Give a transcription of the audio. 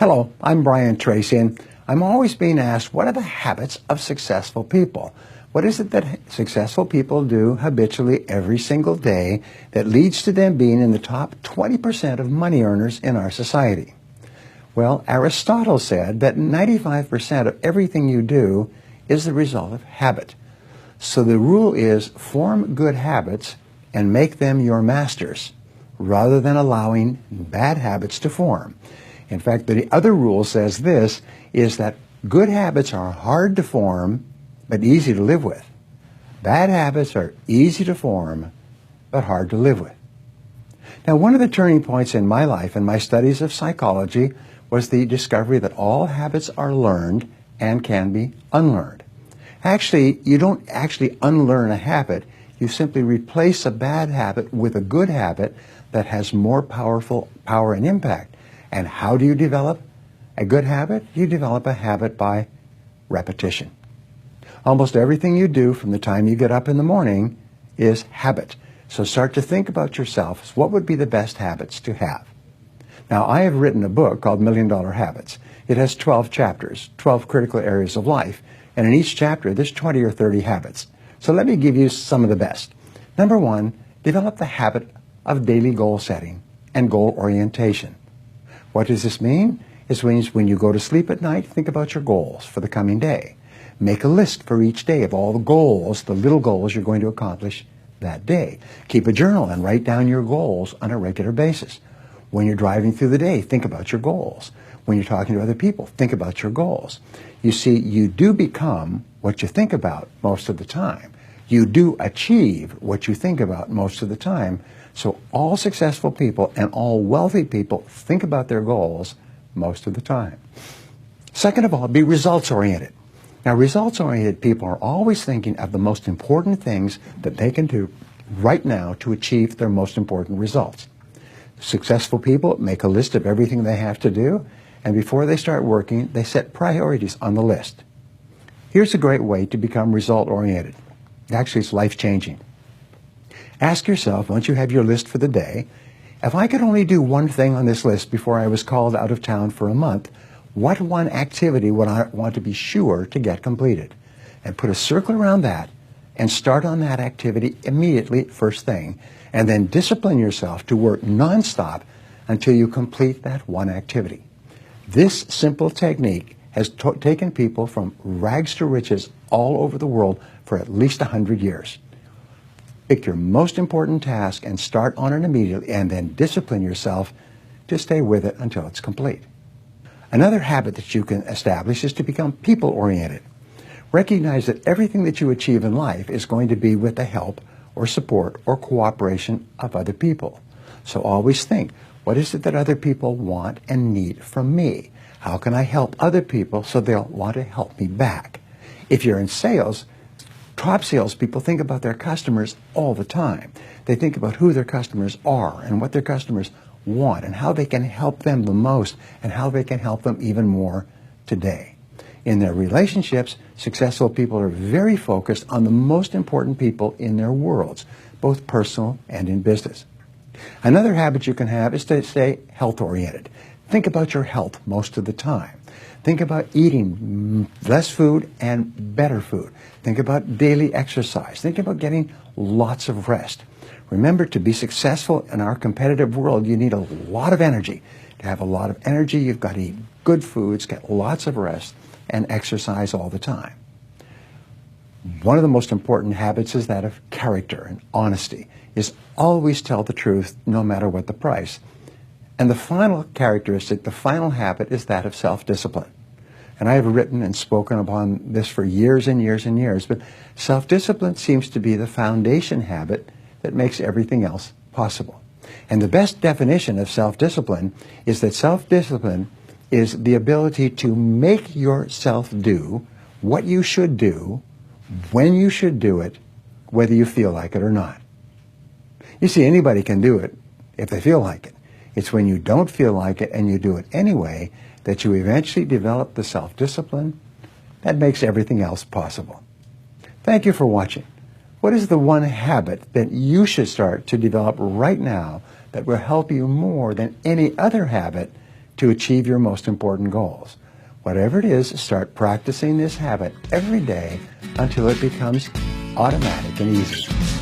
Hello, I'm Brian Trecey, and I'm always being asked, what are the habits of successful people? What is it that successful people do habitually every single day that leads to them being in the top 20% of money earners in our society? Well, Aristotle said that 95% of everything you do is the result of habit. So the rule is form good habits and make them your masters, rather than allowing bad habits to form. In fact, the other rule says this, is that good habits are hard to form, but easy to live with. Bad habits are easy to form, but hard to live with. Now, one of the turning points in my life and my studies of psychology was the discovery that all habits are learned and can be unlearned. Actually, you don't actually unlearn a habit. You simply replace a bad habit with a good habit that has more power and impact. And how do you develop a good habit? You develop a habit by repetition. Almost everything you do from the time you get up in the morning is habit. So start to think about yourself. What would be the best habits to have? Now, I have written a book called $1 Million Habits. It has 12 chapters, 12 critical areas of life. And in each chapter, there's 20 or 30 habits. So let me give you some of the best. Number one, develop the habit of daily goal setting and goal orientation. What does this mean? It means when you go to sleep at night, think about your goals for the coming day. Make a list for each day of all the goals, the little goals you're going to accomplish that day. Keep a journal and write down your goals on a regular basis. When you're driving through the day, think about your goals. When you're talking to other people, think about your goals. You see, you do become what you think about most of the time. You do achieve what you think about most of the time. So all successful people and all wealthy people think about their goals most of the time. Second of all, be results-oriented. Now, results-oriented people are always thinking of the most important things that they can do right now to achieve their most important results. Successful people make a list of everything they have to do, and before they start working, they set priorities on the list. Here's a great way to become result-oriented. Actually, it's life-changing. Ask yourself, once you have your list for the day, if I could only do one thing on this list before I was called out of town for a month, what one activity would I want to be sure to get completed? And put a circle around that and start on that activity immediately, first thing, and then discipline yourself to work nonstop until you complete that one activity. This simple technique has taken people from rags to riches all over the world for at least 100 years. Pick your most important task and start on it immediately, and then discipline yourself to stay with it until it's complete. Another habit that you can establish is to become people-oriented. Recognize that everything that you achieve in life is going to be with the help or support or cooperation of other people. So always think, what is it that other people want and need from me? How can I help other people so they'll want to help me back? If you're in sales, top salespeople think about their customers all the time. They think about who their customers are and what their customers want and how they can help them the most and how they can help them even more today. In their relationships, successful people are very focused on the most important people in their worlds, both personal and in business. Another habit you can have is to stay health-oriented. Think about your health most of the time. Think about eating less food and better food. Think about daily exercise. Think about getting lots of rest. Remember, to be successful in our competitive world, you need a lot of energy. To have a lot of energy, you've got to eat good foods, get lots of rest, and exercise all the time. One of the most important habits is that of character and honesty, is always tell the truth no matter what the price. And the final characteristic, the final habit, is that of self-discipline. And I have written and spoken upon this for years and years and years, but self-discipline seems to be the foundation habit that makes everything else possible. And the best definition of self-discipline is that self-discipline is the ability to make yourself do what you should do, when you should do it, whether you feel like it or not. You see, anybody can do it if they feel like it. It's when you don't feel like it and you do it anyway that you eventually develop the self-discipline that makes everything else possible. Thank you for watching. What is the one habit that you should start to develop right now that will help you more than any other habit to achieve your most important goals. Whatever it is, start practicing this habit every day until it becomes automatic and easy.